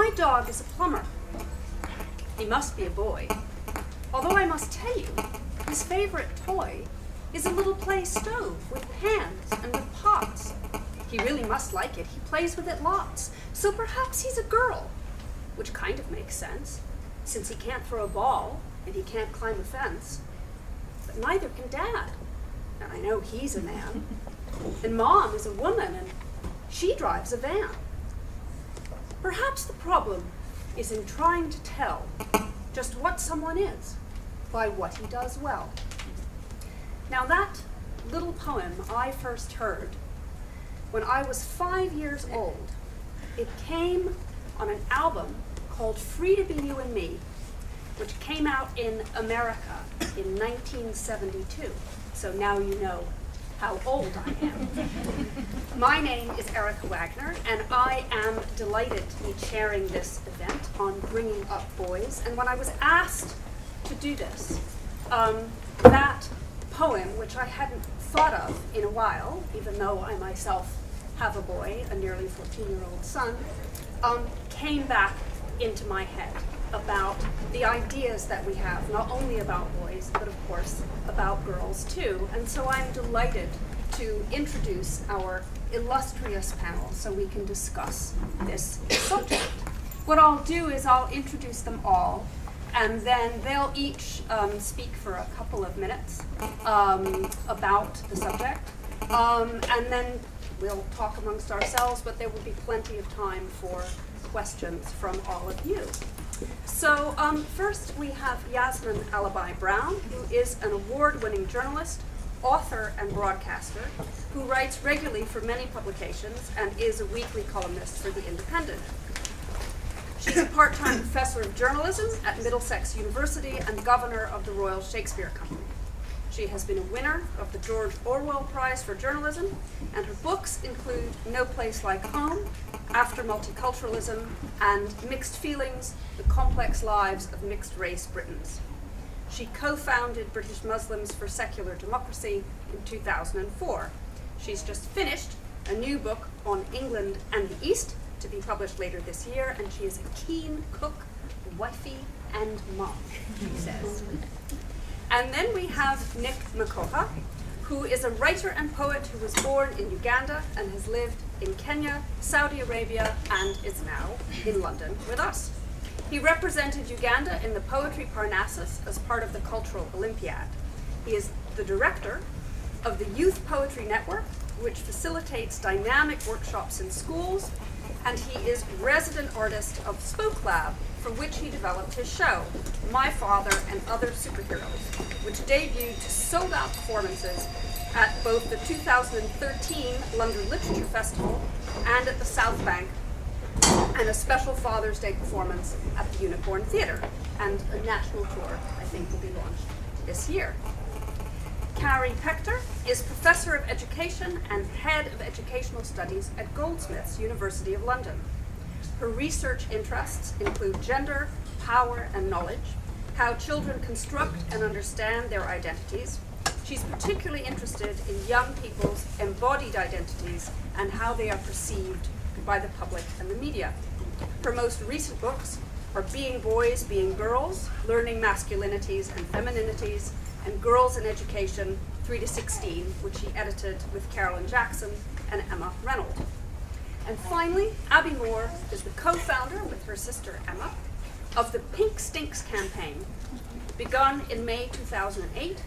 My dog is a plumber. He must be a boy. Although I must tell you, his favorite toy is a little play stove with pans and with pots. He really must like it. He plays with it lots. So perhaps he's a girl, which kind of makes sense, since he can't throw a ball and he can't climb a fence. But neither can Dad. And I know he's a man. And Mom is a woman, and she drives a van. Perhaps the problem is in trying to tell just what someone is by what he does well. Now that little poem I first heard when I was 5 years old. It came on an album called Free to Be You and Me, which came out in America in 1972. So now you know how old I am. My name is Erica Wagner, and I am delighted to be chairing this event on bringing up boys. And when I was asked to do this, that poem, which I hadn't thought of in a while, even though I myself have a boy, a nearly 14-year-old son, came back into my head about the ideas that we have, not only about boys, but of course about girls too. And so I'm delighted to introduce our illustrious panel so we can discuss this subject. What I'll do is I'll introduce them all, and then they'll each speak for a couple of minutes about the subject, and then we'll talk amongst ourselves, but there will be plenty of time for questions from all of you. So first we have Yasmin Alibhai-Brown, who is an award-winning journalist, author, and broadcaster, who writes regularly for many publications and is a weekly columnist for The Independent. She's a part-time professor of journalism at Middlesex University and governor of the Royal Shakespeare Company. She has been a winner of the George Orwell Prize for Journalism, and her books include No Place Like Home, After Multiculturalism, and Mixed Feelings, The Complex Lives of Mixed-Race Britons. She co-founded British Muslims for Secular Democracy in 2004. She's just finished a new book on England and the East to be published later this year, and she is a keen cook, wifey, and mom, she says. And then we have Nick Makoha, who is a writer and poet who was born in Uganda and has lived in Kenya, Saudi Arabia, and is now in London with us. He represented Uganda in the Poetry Parnassus as part of the Cultural Olympiad. He is the director of the Youth Poetry Network, which facilitates dynamic workshops in schools, and he is resident artist of Spoke Lab, for which he developed his show, My Father and Other Superheroes, which debuted to sold-out performances at both the 2013 London Literature Festival and at the South Bank, and a special Father's Day performance at the Unicorn Theatre, and a national tour, I think, will be launched this year. Carrie Paechter is Professor of Education and Head of Educational Studies at Goldsmiths, University of London. Her research interests include gender, power, and knowledge, how children construct and understand their identities. She's particularly interested in young people's embodied identities and how they are perceived by the public and the media. Her most recent books are Being Boys, Being Girls, Learning Masculinities and Femininities, and Girls in Education 3 to 16, which she edited with Carolyn Jackson and Emma Reynolds. And finally, Abi Moore is the co-founder, with her sister Emma, of the Pink Stinks campaign. Begun in May 2008,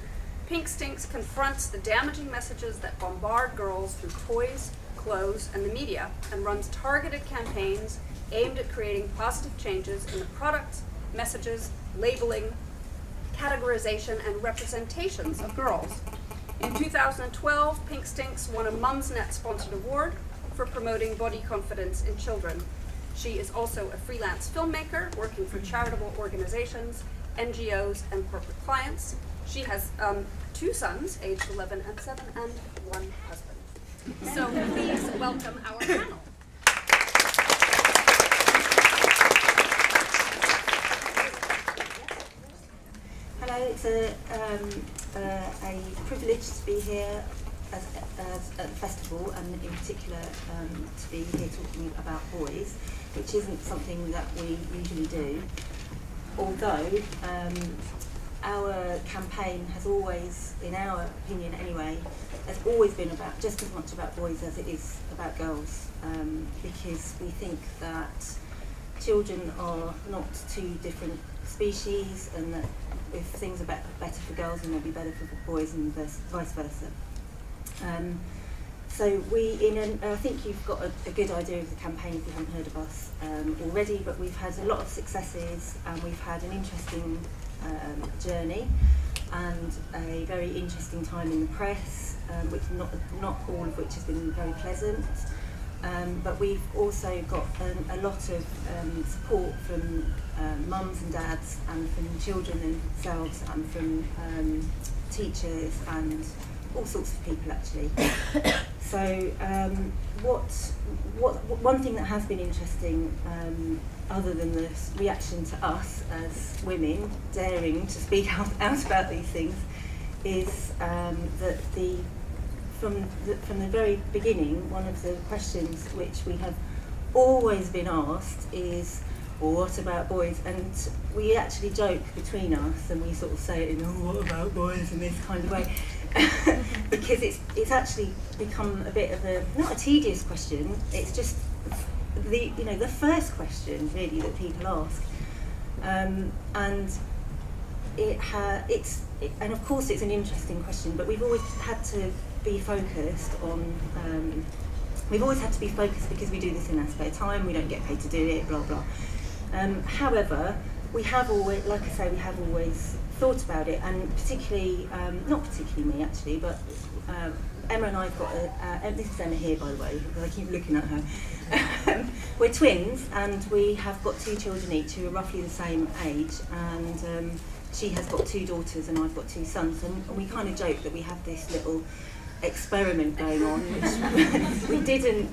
Pink Stinks confronts the damaging messages that bombard girls through toys, clothes, and the media, and runs targeted campaigns aimed at creating positive changes in the products, messages, labeling, categorization, and representations of girls. In 2012, Pink Stinks won a Mumsnet sponsored award for promoting body confidence in children. She is also a freelance filmmaker working for charitable organizations, NGOs, and corporate clients. She has 2 sons, aged 11 and 7, and 1 husband. So please welcome our panel. Hello, it's a privilege to be here as at the festival, and in particular to be here talking about boys, which isn't something that we usually do. Although our campaign has always, in our opinion anyway, has always been about just as much about boys as it is about girls, because we think that children are not two different species, and that if things are better for girls, then they'll be better for boys, and vice versa. So I think you've got a good idea of the campaign if you haven't heard of us already, but we've had a lot of successes, and we've had an interesting journey and a very interesting time in the press, which not all of which has been very pleasant. But we've also got a lot of support from mums and dads, and from children themselves, and from teachers, and all sorts of people actually. So one thing that has been interesting, other than the reaction to us as women daring to speak out about these things, is that from the very beginning, one of the questions which we have always been asked is, well, what about boys? And we actually joke between us, and we sort of say it in, oh, what about boys, in this kind of way. Because it's actually become a bit of not a tedious question, it's just the first question really that people ask. And and of course it's an interesting question, but we've always had to be focused on, because we do this in our spare time, we don't get paid to do it, blah blah. However, we have always, like I say, we have always thought about it, and particularly, not particularly me actually, but Emma and I've got this is Emma here, by the way, because I keep looking at her. We're twins, and we have got 2 children each who are roughly the same age, and she has got 2 daughters and I've got 2 sons, and we kind of joke that we have this little experiment going on, which we didn't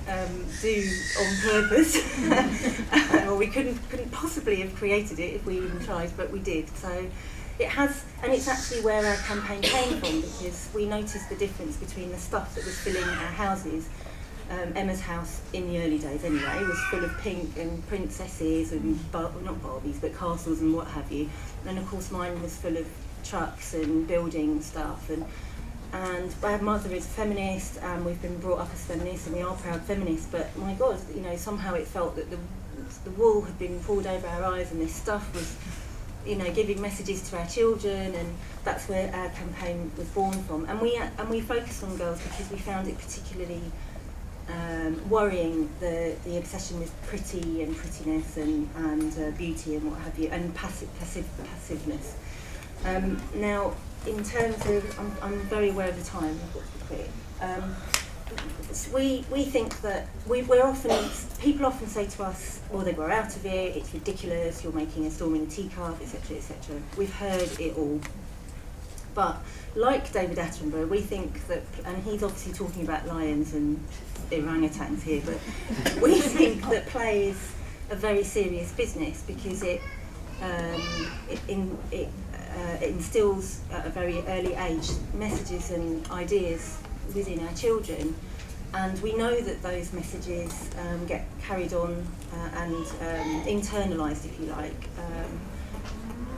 do on purpose, or we couldn't possibly have created it if we even tried, but we did. So it has, and it's actually where our campaign came from, because we noticed the difference between the stuff that was filling our houses. Emma's house, in the early days anyway, was full of pink and princesses and not Barbies, but castles and what have you. And of course mine was full of trucks and building stuff. And our mother is a feminist, and we've been brought up as feminists, and we are proud feminists. But my God, somehow it felt that the wool had been pulled over our eyes, and this stuff was, giving messages to our children, and that's where our campaign was born from. And we focused on girls because we found it particularly worrying, the obsession with pretty and prettiness and beauty and what have you, and passiveness. Now, in terms of, I'm very aware of the time, I've got to be quick. We think that people often say to us, well, they grow out of it, it's ridiculous, you're making a storm in a teacup, etc., etc. We've heard it all. But like David Attenborough, we think that, and he's obviously talking about lions and orangutans here, but we think that play is a very serious business, because it instills at a very early age messages and ideas within our children, and we know that those messages get carried on and internalised, if you like,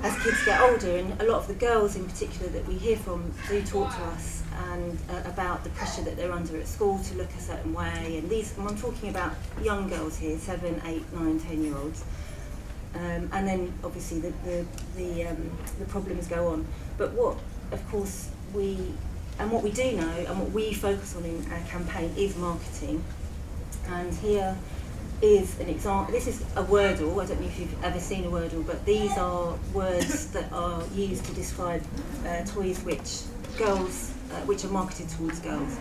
as kids get older. And a lot of the girls in particular that we hear from do talk to us and about the pressure that they're under at school to look a certain way, and I'm talking about young girls here, 7, 8, 9, 10-year-olds. And then obviously the problems go on. But what we do know, and what we focus on in our campaign, is marketing. And here is an example. This is a Wordle. I don't know if you've ever seen a Wordle, but these are words that are used to describe toys which are marketed towards girls.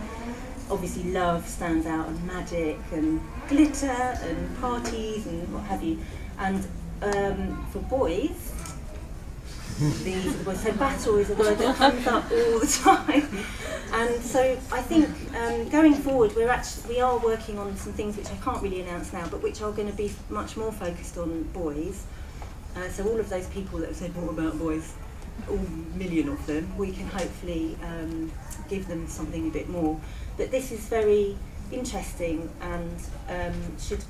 Obviously love stands out, and magic and glitter and parties and what have you. And for boys, so battle is a word that comes up all the time. And so I think going forward we are working on some things which I can't really announce now, but which are going to be much more focused on boys. So all of those people that have said, what about boys? all million of them, we can hopefully give them something a bit more. But this is very interesting and should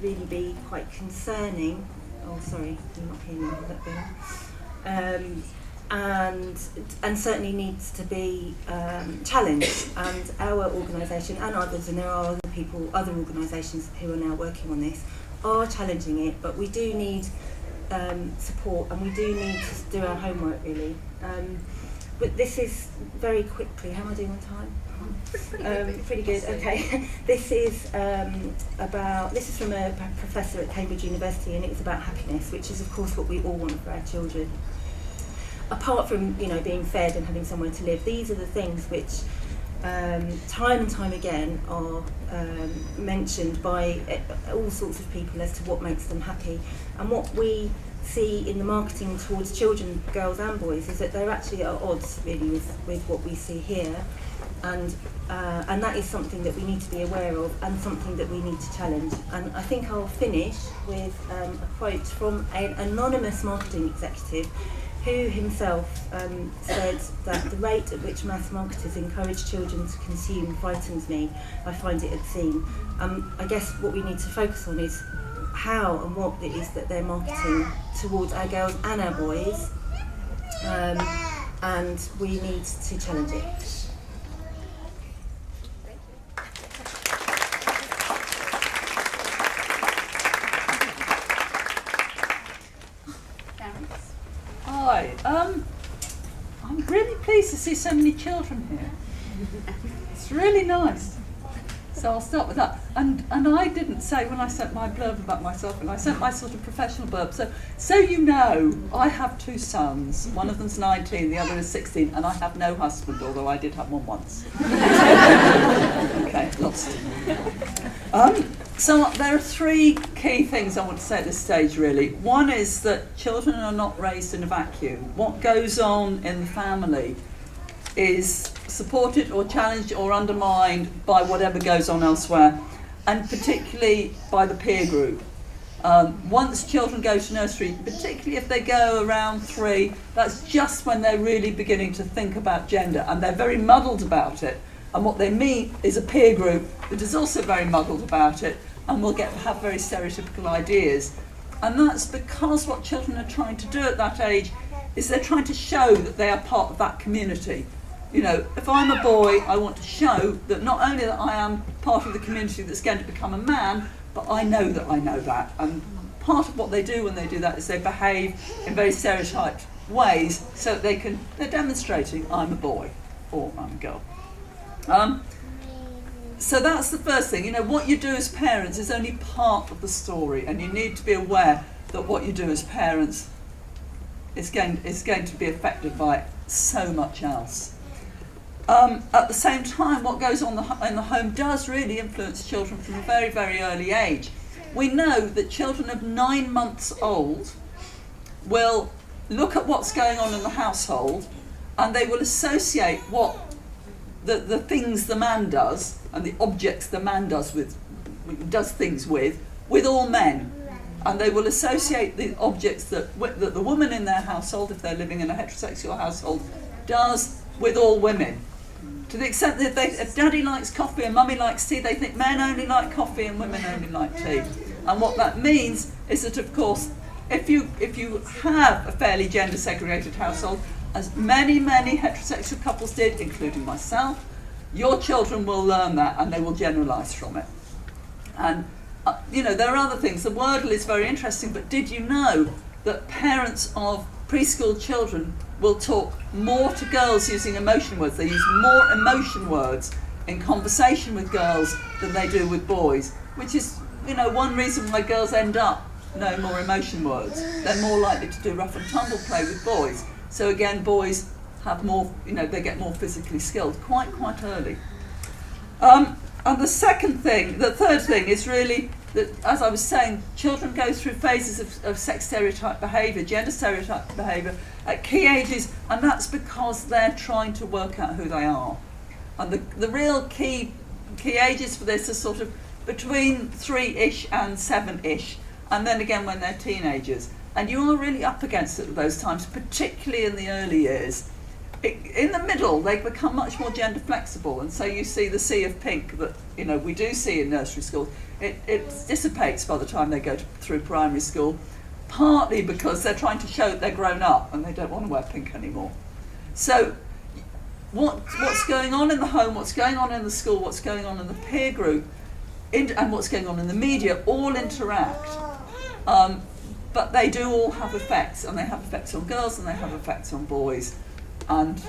really be quite concerning. Oh, sorry, you're not hearing me that better. And certainly needs to be challenged. And our organisation and others, and there are other people, other organisations who are now working on this, are challenging it. But we do need support, and we do need to do our homework really. But this is very quickly. How am I doing on time? Pretty good. Okay. This is from a professor at Cambridge University, and it's about happiness, which is of course what we all want for our children. Apart from being fed and having somewhere to live, these are the things which time and time again are mentioned by all sorts of people as to what makes them happy. And what we see in the marketing towards children, girls and boys, is that they're actually at odds really with what we see here. And that is something that we need to be aware of, and something that we need to challenge. And I think I'll finish with a quote from an anonymous marketing executive who himself said that the rate at which mass marketers encourage children to consume frightens me. I find it obscene. I guess what we need to focus on is how and what it is that they're marketing towards our girls and our boys, and we need to challenge it. Hi, I'm really pleased to see so many children here. It's really nice. So I'll start with that. And I didn't say when I sent my blurb about myself, and I sent my sort of professional blurb. So you know, I have two sons. One of them's 19, the other is 16, and I have no husband, although I did have one once. Okay, lost. So there are three key things I want to say at this stage, really. One is that children are not raised in a vacuum. What goes on in the family is supported or challenged or undermined by whatever goes on elsewhere, and particularly by the peer group. Once children go to nursery, particularly if they go around 3, that's just when they're really beginning to think about gender, and they're very muddled about it. And what they meet is a peer group that is also very muddled about it, and will have very stereotypical ideas. And that's because what children are trying to do at that age is they're trying to show that they are part of that community. If I'm a boy, I want to show that not only that I am part of the community that's going to become a man, but I know that I know that. And part of what they do when they do that is they behave in very stereotyped ways so that they're demonstrating I'm a boy or I'm a girl. So that's the first thing. What you do as parents is only part of the story, and you need to be aware that what you do as parents is going to be affected by so much else. At the same time, what goes on in the home does really influence children from a very, very early age. We know that children of 9 months old will look at what's going on in the household, and they will associate what the things the man does and the objects the man does things with all men. And they will associate the objects that the woman in their household, if they're living in a heterosexual household, does with all women. To the extent that if daddy likes coffee and mummy likes tea, they think men only like coffee and women only like tea. And what that means is that, of course, if you have a fairly gender-segregated household, as many heterosexual couples did, including myself, your children will learn that and they will generalise from it. And there are other things. The Wordle is very interesting, but did you know that parents of preschool children will talk more to girls using emotion words? They use more emotion words in conversation with girls than they do with boys, which is, one reason why girls end up knowing more emotion words. They're more likely to do rough and tumble play with boys. So again, boys have more, they get more physically skilled quite early. And the third thing is really that, as I was saying, children go through phases of sex stereotype behaviour, gender stereotype behaviour at key ages, and that's because they're trying to work out who they are. And the real key ages for this are sort of between 3-ish and 7-ish, and then again when they're teenagers. And you are really up against it at those times, particularly in the early years. In the middle, they become much more gender flexible, and so you see the sea of pink that we do see in nursery schools. It dissipates by the time they go through primary school, partly because they're trying to show that they're grown up and they don't want to wear pink anymore. So what's going on in the home, what's going on in the school, what's going on in the peer group, and what's going on in the media all interact. But they do all have effects, and they have effects on girls and they have effects on boys. And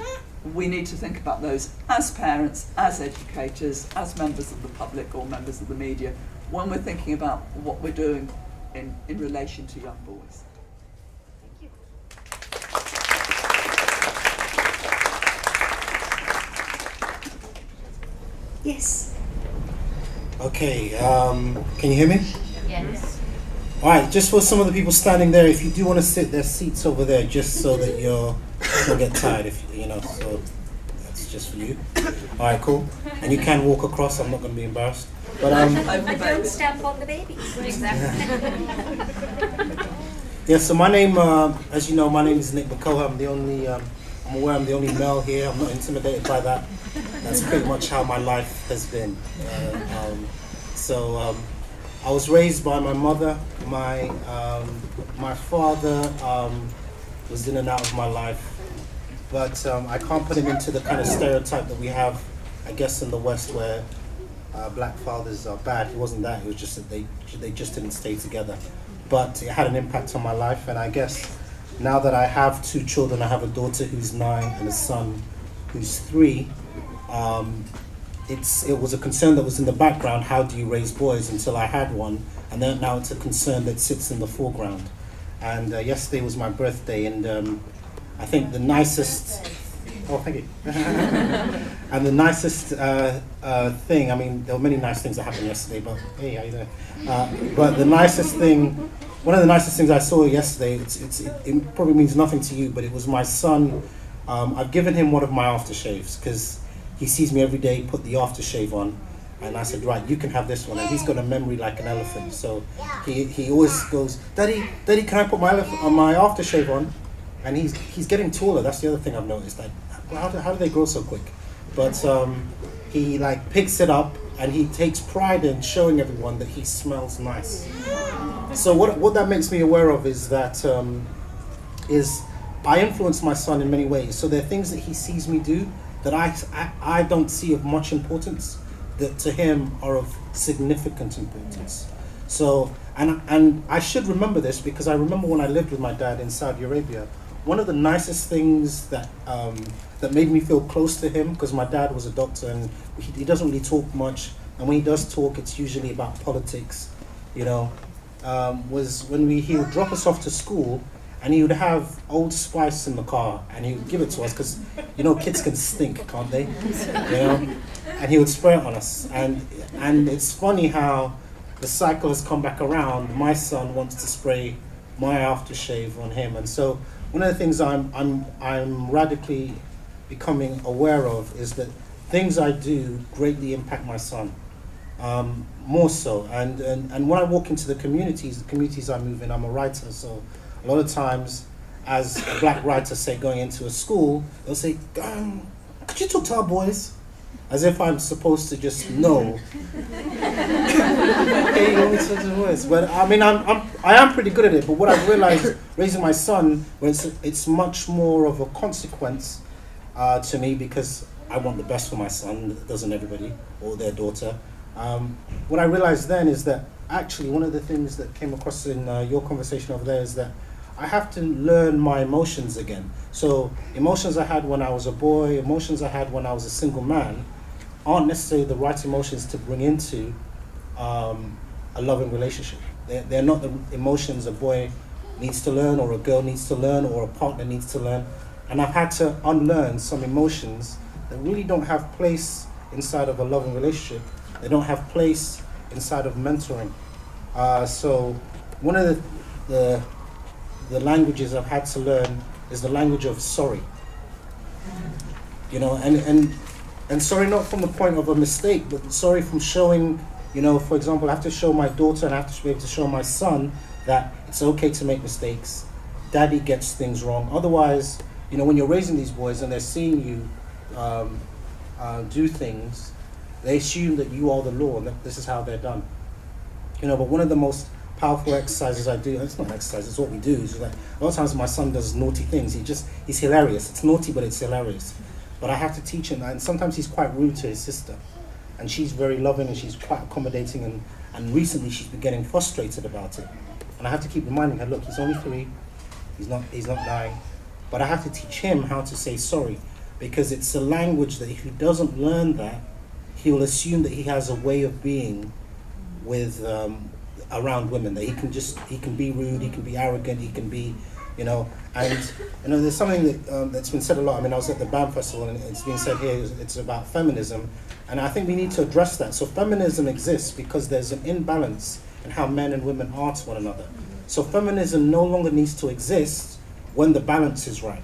we need to think about those as parents, as educators, as members of the public or members of the media, when we're thinking about what we're doing in relation to young boys. Thank you. Yes. Okay, can you hear me? Yes. All right, just for some of the people standing there, if you do want to sit, there's seats over there, just so that you don't get tired, so that's just for you. All right, cool. And you can walk across, I'm not going to be embarrassed. But And don't stamp on the babies. Exactly. yeah, so my name, as you know, my name is Nick Makoha. I'm the only, I'm aware I'm the only male here. I'm not intimidated by that. That's pretty much how my life has been. I was raised by my mother. My father was in and out of my life, but I can't put him into the kind of stereotype that we have, I guess, in the West, where black fathers are bad. He wasn't that. It was just that they just didn't stay together. But it had an impact on my life, and I guess now that I have 2 children, I have a daughter who's 9 and a son who's 3. It was a concern that was in the background. How do you raise boys? Until I had one, and then now it's a concern that sits in the foreground. And yesterday was my birthday, and I think the nicest. Oh, thank you. And the nicest thing. I mean, there were many nice things that happened yesterday, but hey, how you doing? But the nicest thing, one of the nicest things I saw yesterday. It probably means nothing to you, but it was my son. I've given him one of my aftershaves because he sees me every day put the aftershave on, and I said, right, you can have this one, and he's got a memory like an elephant, so he always goes, Daddy, can I put my aftershave on? And he's getting taller. That's the other thing I've noticed. Like, how do they grow so quick? But he like picks it up, and he takes pride in showing everyone that he smells nice. So what that makes me aware of is that I influence my son in many ways. So there are things that he sees me do that I don't see of much importance, that to him are of significant importance. So, and I should remember this because I remember when I lived with my dad in Saudi Arabia, one of the nicest things that made me feel close to him, because my dad was a doctor and he doesn't really talk much, and when he does talk, it's usually about politics, was when he would drop us off to school, and he would have Old Spice in the car, and he would give it to us because, kids can stink, can't they? And he would spray it on us. And it's funny how the cycle has come back around. My son wants to spray my aftershave on him, and so one of the things I'm radically becoming aware of is that things I do greatly impact my son, more so. And when I walk into the communities I move in, I'm a writer, so a lot of times, as a black writer, say, going into a school, they'll say, could you talk to our boys? As if I'm supposed to just know. But I mean, I am pretty good at it, but what I've realized raising my son, it's much more of a consequence to me, because I want the best for my son, doesn't everybody, or their daughter. What I realized then is that actually one of the things that came across in your conversation over there is that I have to learn my emotions again. So emotions I had when I was a boy, emotions I had when I was a single man, aren't necessarily the right emotions to bring into a loving relationship. They're not the emotions a boy needs to learn, or a girl needs to learn, or a partner needs to learn. And I've had to unlearn some emotions that really don't have place inside of a loving relationship. They don't have place inside of mentoring. So one of the languages I've had to learn is the language of sorry. And sorry not from the point of a mistake, but sorry from showing, for example, I have to show my daughter and I have to be able to show my son that it's okay to make mistakes. Daddy gets things wrong. Otherwise, you know, when you're raising these boys and they're seeing you do things, they assume that you are the law and that this is how they're done. You know, but one of the most powerful exercises I do, it's not an exercise, it's what we do, is like, a lot of times my son does naughty things, he's hilarious. It's naughty, but it's hilarious. But I have to teach him, and sometimes he's quite rude to his sister. And she's very loving and she's quite accommodating, and recently she's been getting frustrated about it. And I have to keep reminding her, look, he's only 3, he's not 9. But I have to teach him how to say sorry, because it's a language that if he doesn't learn that, he'll assume that he has a way of being with around women, that he can be rude, he can be arrogant, he can be, you know, and you know, there's something that that's been said a lot. I mean, I was at the BAM festival and it's been said here, it's about feminism, and I think we need to address that. So feminism exists because there's an imbalance in how men and women are to one another. So feminism no longer needs to exist when the balance is right.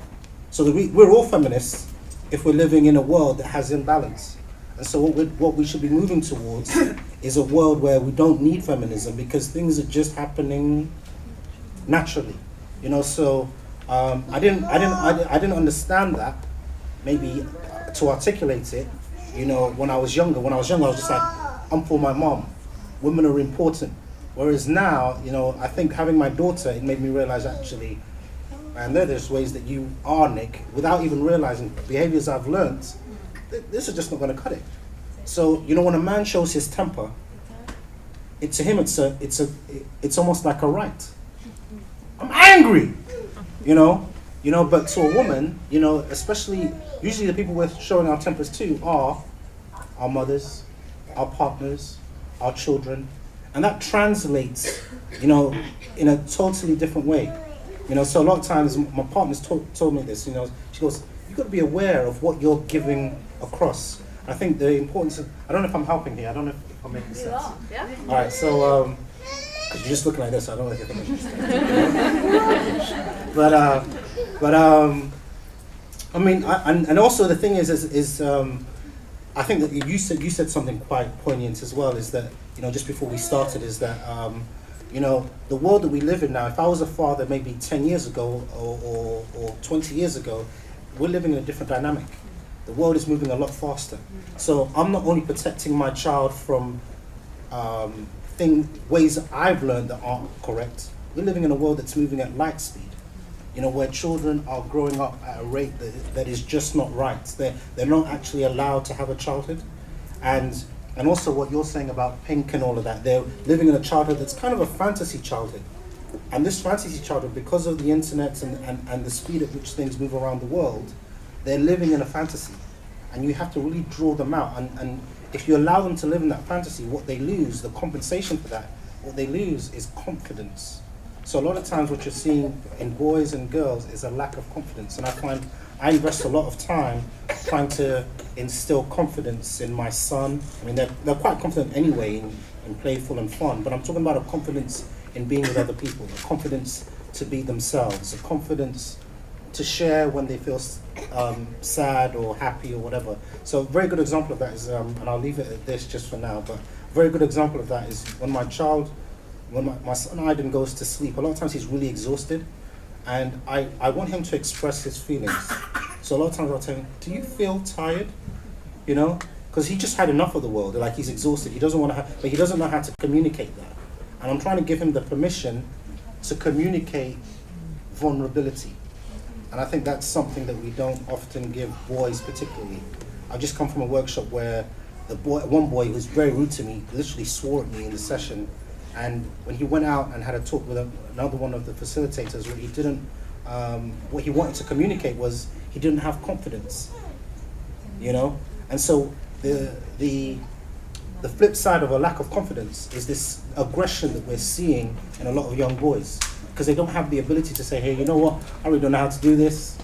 So we're all feminists if we're living in a world that has imbalance. And so what we should be moving towards is a world where we don't need feminism because things are just happening naturally, you know. So I didn't understand that, maybe to articulate it, you know, when I was younger. When I was younger, I was just like, I'm for my mom. Women are important. Whereas now, you know, I think having my daughter, it made me realize actually, and there's ways that you are, Nick, without even realizing behaviors I've learned. This is just not going to cut it. So, you know, when a man shows his temper, to him it's almost like a right. I'm angry, you know. But to a woman, you know, especially usually the people we're showing our tempers to are our mothers, our partners, our children, and that translates, you know, in a totally different way. You know, so a lot of times my partner's told me this. You know, she goes, "You've got to be aware of what you're giving across." I think the importance of, I don't know if I'm helping here, I don't know if I'm making sense. You are, yeah. Alright, so, because you're just looking like this, I don't know if you're thinking. I mean, and also the thing is I think that you said something quite poignant as well, is that, you know, just before we started, is that, you know, the world that we live in now, if I was a father maybe 10 years ago or 20 years ago, we're living in a different dynamic. The world is moving a lot faster. So I'm not only protecting my child from ways that I've learned that aren't correct, we're living in a world that's moving at light speed. You know, where children are growing up at a rate that is just not right. They're not actually allowed to have a childhood. And also what you're saying about Pink and all of that, they're living in a childhood that's kind of a fantasy childhood. And this fantasy childhood, because of the internet and the speed at which things move around the world, they're living in a fantasy, and you have to really draw them out. And if you allow them to live in that fantasy, what they lose, the compensation for that, what they lose is confidence. So a lot of times what you're seeing in boys and girls is a lack of confidence. And I find I invest a lot of time trying to instill confidence in my son. I mean, they're quite confident anyway in playful and fun, but I'm talking about a confidence in being with other people, a confidence to be themselves, a confidence to share when they feel sad or happy or whatever. So a very good example of that is, and I'll leave it at this just for now, but a very good example of that is when my son Aiden goes to sleep, a lot of times he's really exhausted, and I want him to express his feelings. So a lot of times I'll tell him, do you feel tired? You know, because he just had enough of the world, like he's exhausted, he doesn't want to but he doesn't know how to communicate that. And I'm trying to give him the permission to communicate vulnerability. And I think that's something that we don't often give boys particularly. I just come from a workshop where one boy who was very rude to me literally swore at me in the session. And when he went out and had a talk with another one of the facilitators, what he wanted to communicate was he didn't have confidence, you know? And so the flip side of a lack of confidence is this aggression that we're seeing in a lot of young boys, because they don't have the ability to say, hey, you know what, I really don't know how to do this.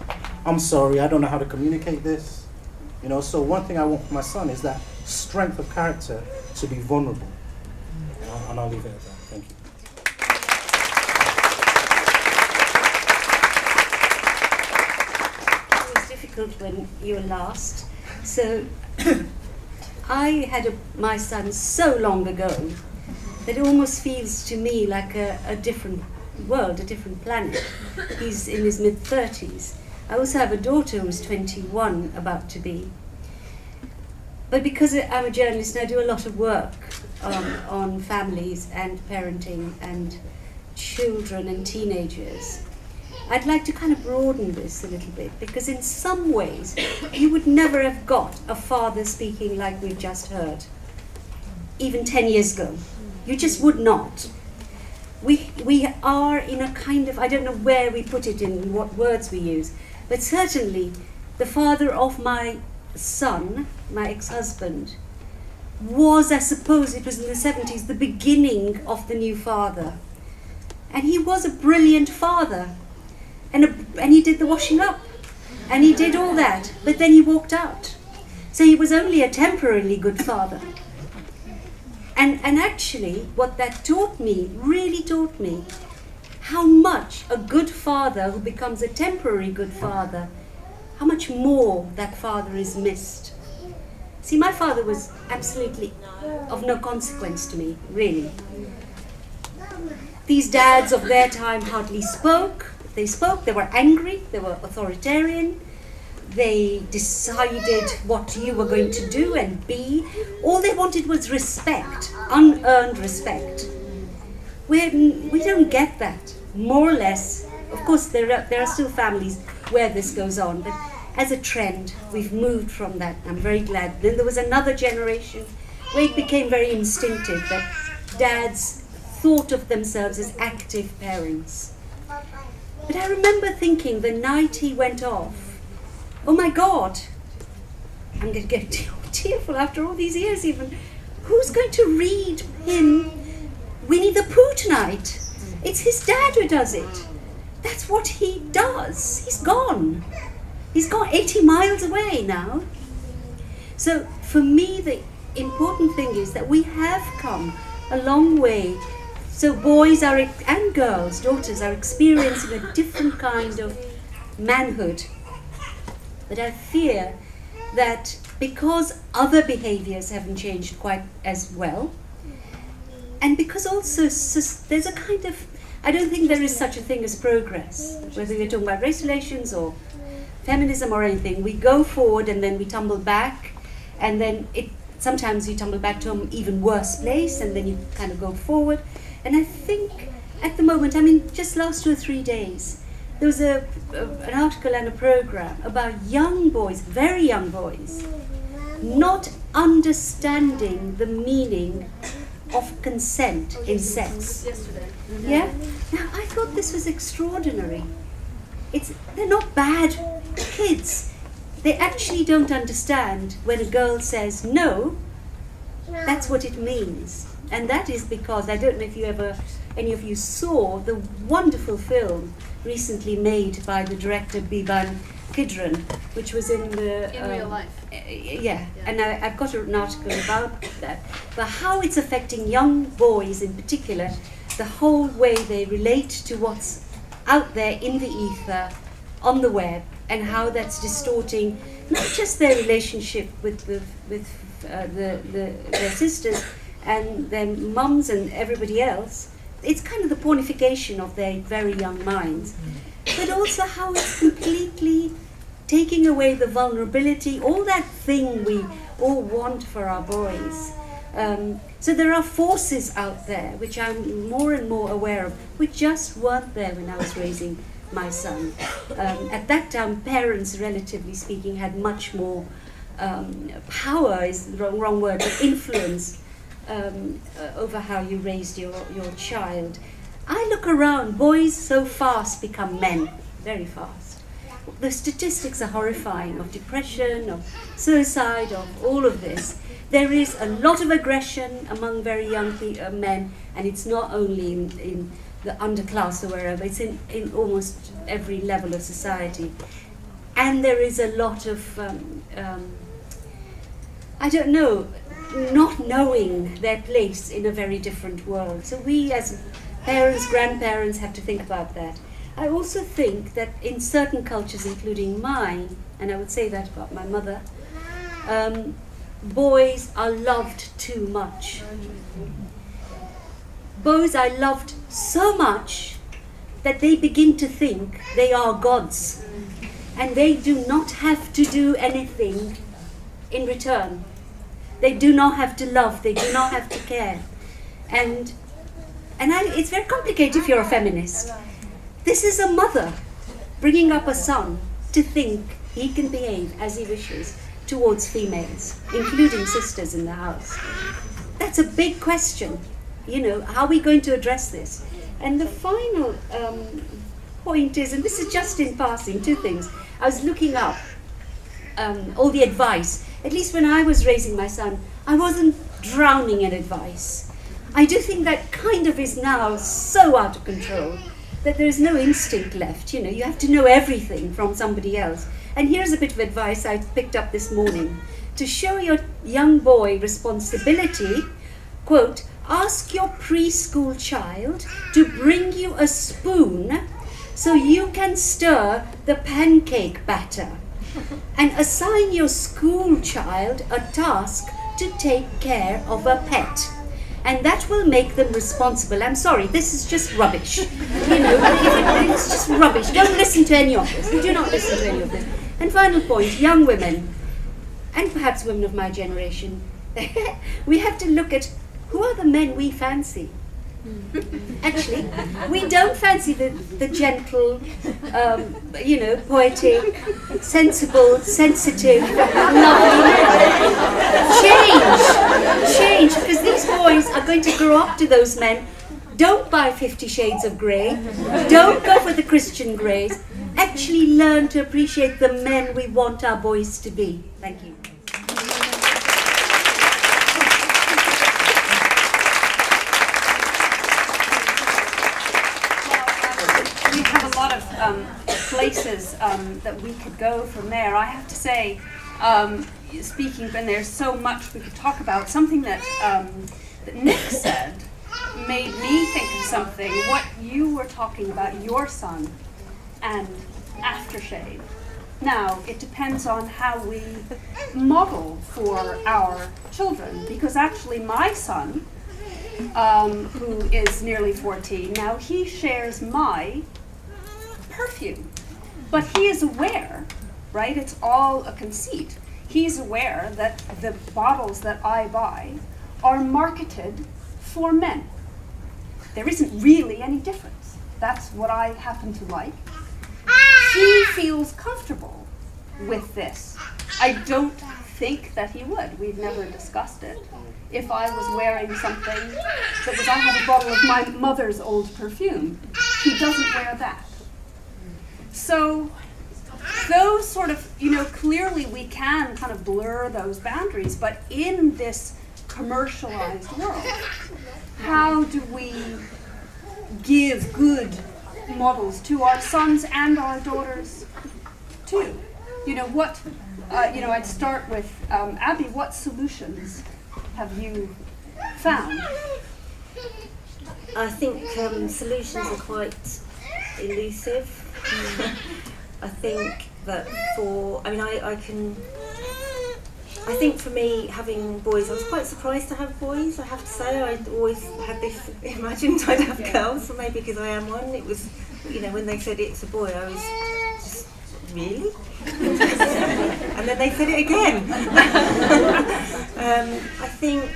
I'm sorry, I don't know how to communicate this. You know, so one thing I want for my son is that strength of character to be vulnerable. And I'll leave it at that. Thank you. It was difficult when you were last. So I had my son so long ago that it almost feels to me like a different world, a different planet. He's in his mid-30s. I also have a daughter who's 21, about to be. But because I'm a journalist and I do a lot of work on families and parenting and children and teenagers, I'd like to kind of broaden this a little bit, because in some ways you would never have got a father speaking like we've just heard, even 10 years ago. You just would not. We are in a kind of, I don't know where we put it in, what words we use, but certainly the father of my son, my ex-husband, was, I suppose it was in the 70s, the beginning of the new father. And he was a brilliant father. And he did the washing up. And he did all that. But then he walked out. So he was only a temporarily good father. And actually, what that taught me, really taught me, how much a good father who becomes a temporary good father, how much more that father is missed. See, my father was absolutely of no consequence to me, really. These dads of their time hardly spoke. If they spoke, they were angry, they were authoritarian, they decided what you were going to do and be. All they wanted was respect, unearned respect. We don't get that, more or less. Of course, there are still families where this goes on, but as a trend, we've moved from that. I'm very glad. Then there was another generation where it became very instinctive that dads thought of themselves as active parents. But I remember thinking the night he went off, oh my God, I'm going to get tearful after all these years even. Who's going to read him Winnie the Pooh tonight? It's his dad who does it. That's what he does. He's gone. He's gone 80 miles away now. So for me, the important thing is that we have come a long way. So boys are, and girls, daughters, are experiencing a different kind of manhood. But I fear that because other behaviors haven't changed quite as well, and because also there's a kind of, I don't think there is such a thing as progress, whether you're talking about race relations or feminism or anything. We go forward and then we tumble back, and then sometimes you tumble back to an even worse place, and then you kind of go forward. And I think at the moment, I mean, just last 2 or 3 days, there was an article and a program about young boys, very young boys, not understanding the meaning of consent in sex. Yesterday. Yeah? Now, I thought this was extraordinary. They're not bad kids. They actually don't understand when a girl says no, that's what it means. And that is because, I don't know if any of you saw the wonderful film recently made by the director Biban Kidron, which was in real life. Yeah, and I've got an article about that, but how it's affecting young boys in particular, the whole way they relate to what's out there in the ether, on the web, and how that's distorting not just their relationship with their sisters and their mums and everybody else. It's kind of the pornification of their very young minds, but also how it's completely taking away the vulnerability, all that thing we all want for our boys. So there are forces out there which I'm more and more aware of, which just weren't there when I was raising my son. At that time, parents, relatively speaking, had much more power, is the wrong word, but influence over how you raised your child. I look around, boys so fast become men, very fast. The statistics are horrifying, of depression, of suicide, of all of this. There is a lot of aggression among very young men, and it's not only in the underclass or wherever, it's in almost every level of society. And there is a lot of, I don't know, not knowing their place in a very different world. So we as parents, grandparents have to think about that. I also think that in certain cultures, including mine, and I would say that about my mother, boys are loved too much. boys I loved so much that they begin to think they are gods. And they do not have to do anything in return. They do not have to love, they do not have to care. And it's very complicated if you're a feminist. This is a mother bringing up a son to think he can behave as he wishes towards females, including sisters in the house. That's a big question. You know, how are we going to address this? And the final point is, and this is just in passing, two things. I was looking up all the advice. At least when I was raising my son, I wasn't drowning in advice. I do think that kind of is now so out of control that there is no instinct left. You know, you have to know everything from somebody else. And here's a bit of advice I picked up this morning. To show your young boy responsibility, quote, ask your preschool child to bring you a spoon so you can stir the pancake batter, and assign your school child a task to take care of a pet. And that will make them responsible. I'm sorry, this is just rubbish. You know, it's just rubbish. Don't listen to any of this. Do not listen to any of this. And final point, young women, and perhaps women of my generation, we have to look at who are the men we fancy. Actually, we don't fancy the gentle, you know, poetic, sensible, sensitive, lovely men. Change, because these boys are going to grow up to those men. Don't buy 50 Shades of Grey. Don't go for the Christian Greys. Actually learn to appreciate the men we want our boys to be. Thank you. We have a lot of places that we could go from there. I have to say, speaking, and there's so much we could talk about, something that Nick said made me think of something, what you were talking about, your son and aftershave. Now, it depends on how we model for our children, because actually my son, who is nearly 14, now he shares my perfume, but he is aware, right, it's all a conceit. He's aware that the bottles that I buy are marketed for men. There isn't really any difference. That's what I happen to like. He feels comfortable with this. I don't think that he would. We've never discussed it. If I was wearing something that was, I have a bottle of my mother's old perfume, he doesn't wear that. So those sort of, you know, clearly we can kind of blur those boundaries, but in this commercialized world, how do we give good models to our sons and our daughters too? You know, what, you know, I'd start with Abi, what solutions have you found? I think solutions are quite elusive. I think that I think for me, having boys, I was quite surprised to have boys, I have to say. I'd always had this imagined I'd have girls, so maybe because I am one, it was, you know, when they said it's a boy, I was just, really? And then they said it again. I think,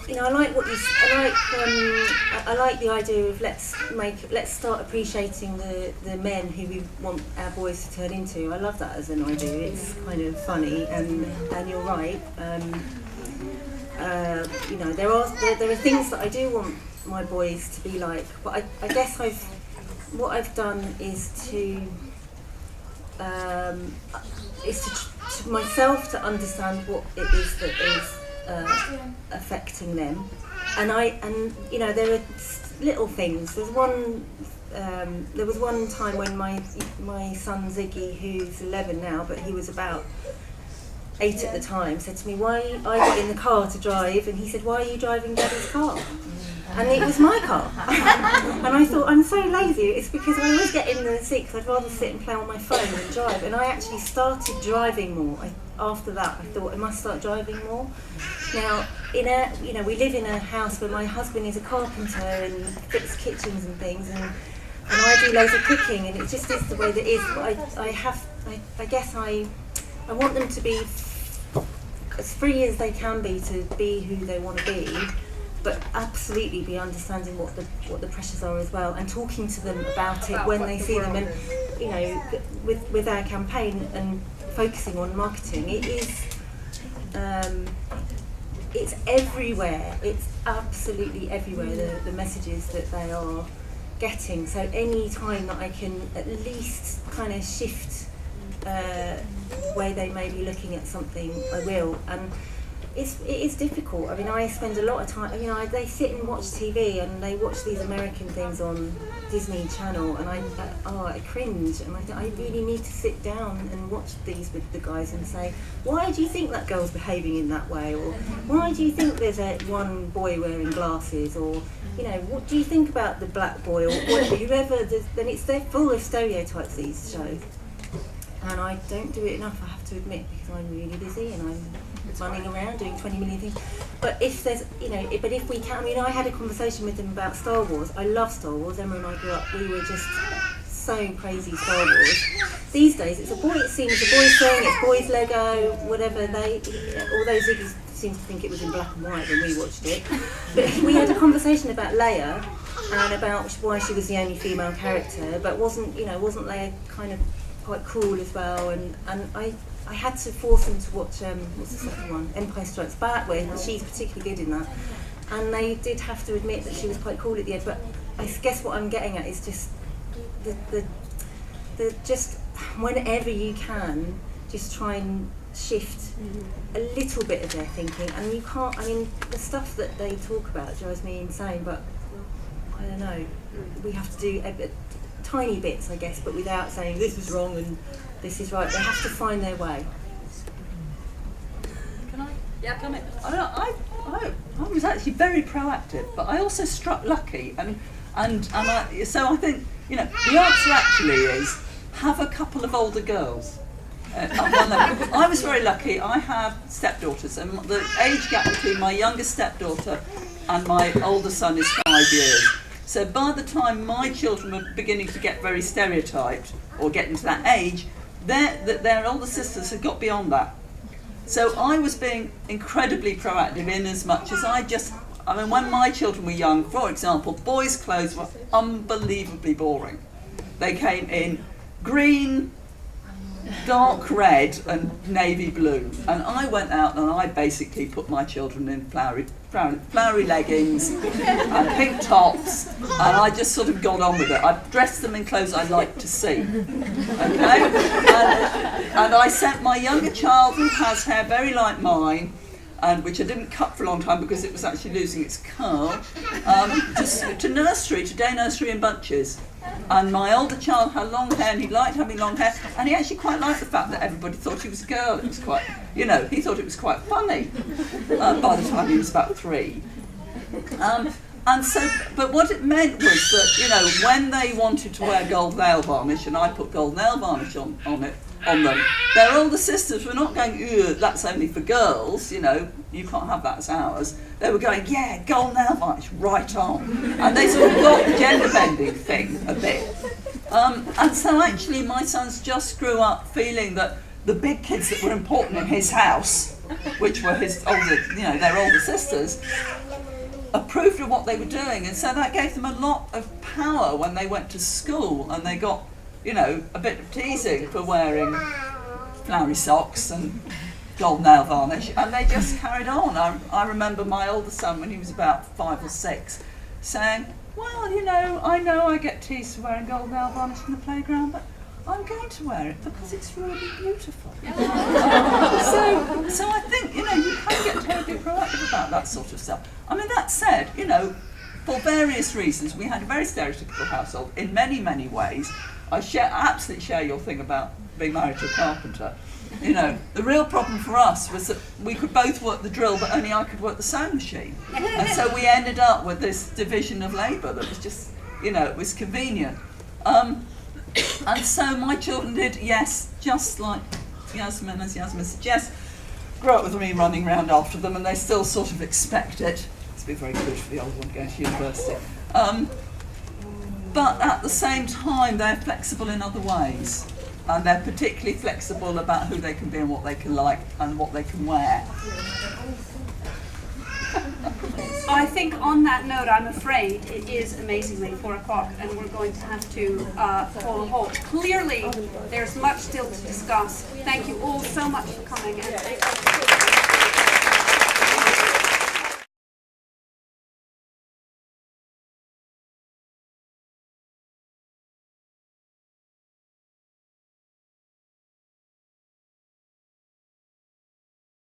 you know, I like what you. I like the idea of let's start appreciating the men who we want our boys to turn into. I love that as an idea. It's kind of funny, and you're right. You know, there are things that I do want my boys to be like, but I guess what I've done is to myself to understand what it is that is affecting them, and you know, there are little things. There was one time when my son Ziggy, who's 11 now, but he was about 8 at the time, said to me, "Why?" I got in the car to drive, and he said, "Why are you driving Daddy's car?" And it was my car. And I thought, I'm so lazy. It's because I always get in the seat because I'd rather sit and play on my phone than drive. And I actually started driving more. After that, I thought I must start driving more. Now, we live in a house where my husband is a carpenter and fixes kitchens and things, and I do loads of cooking, and it just is the way that it is. But I guess I want them to be as free as they can be to be who they want to be, but absolutely be understanding what the pressures are as well, and talking to them about it when they see them. And with our campaign and focusing on marketing, it is it's everywhere. It's absolutely everywhere, the messages that they are getting. So any time that I can at least kind of shift the way they may be looking at something, I will. And it is difficult. I mean, I spend a lot of time, they sit and watch TV and they watch these American things on Disney Channel, and I cringe, and I really need to sit down and watch these with the guys and say, why do you think that girl's behaving in that way? Or why do you think there's one boy wearing glasses? Or, what do you think about the black boy? Or whoever, then they're full of stereotypes, these shows. And I don't do it enough, I have to admit, because I'm really busy and I'm running around doing 20 million things. But if there's, but if we can, I had a conversation with them about Star Wars. I love Star Wars. Emma and I grew up, we were just so crazy Star Wars. These days, it's a boys' thing, it's boys' Lego, whatever. Although Ziggy seems to think it was in black and white when we watched it. But we had a conversation about Leia and about why she was the only female character, but wasn't Leia kind of quite cool as well? And I had to force them to watch, what's the second one? Empire Strikes Back, where she's particularly good in that. And they did have to admit that she was quite cool at the end. But I guess what I'm getting at is just the just whenever you can, just try and shift a little bit of their thinking. And you can't, the stuff that they talk about drives me insane, but I don't know, we have to do tiny bits, I guess, but without saying this is wrong and this is right. They have to find their way. Can I? Yeah, come in. I was actually very proactive, but I also struck lucky, so I think the answer actually is have a couple of older girls. I was very lucky. I have stepdaughters, and the age gap between my youngest stepdaughter and my older son is 5 years. So by the time my children were beginning to get very stereotyped or getting to that age, their older sisters had got beyond that. So I was being incredibly proactive in as much as when my children were young, for example, boys' clothes were unbelievably boring. They came in green, dark red and navy blue, and I went out and I basically put my children in flowery leggings and pink tops, and I just sort of got on with it. I dressed them in clothes I liked to see, okay? And I sent my younger child, who has hair very like mine, and which I didn't cut for a long time because it was actually losing its curl, to nursery, to day nursery in bunches. And my older child had long hair, and he liked having long hair, and he actually quite liked the fact that everybody thought he was a girl. It was quite, he thought it was quite funny by the time he was about 3. And so, but what it meant was that, when they wanted to wear gold nail varnish, and I put gold nail varnish on them, their older sisters were not going, "Ugh, that's only for girls, you can't have that as ours." They were going, "Yeah, gold nail varnish, right on." And they sort of got the gender bending thing a bit. And so actually my sons just grew up feeling that the big kids that were important in his house, which were his older, their older sisters, approved of what they were doing. And so that gave them a lot of power when they went to school, and they got a bit of teasing for wearing flowery socks and gold nail varnish, and they just carried on. I remember my older son, when he was about 5 or 6, saying, "Well, I know I get teased for wearing gold nail varnish in the playground, but I'm going to wear it because it's really beautiful." So I think, you can get terribly proactive about that sort of stuff. That said, for various reasons, we had a very stereotypical household in many, many ways. I absolutely share your thing about being married to a carpenter. You know, the real problem for us was that we could both work the drill, but only I could work the sewing machine. And so we ended up with this division of labour that was just, you know, it was convenient. And so my children did, yes, just like Yasmin, as Yasmin suggests, grow up with me running around after them, and they still sort of expect it. It's been very good for the old one going to university. But at the same time, they're flexible in other ways. And they're particularly flexible about who they can be and what they can like and what they can wear. I think on that note, I'm afraid it is amazingly 4 o'clock and we're going to have to call a halt. Clearly, there's much still to discuss. Thank you all so much for coming. And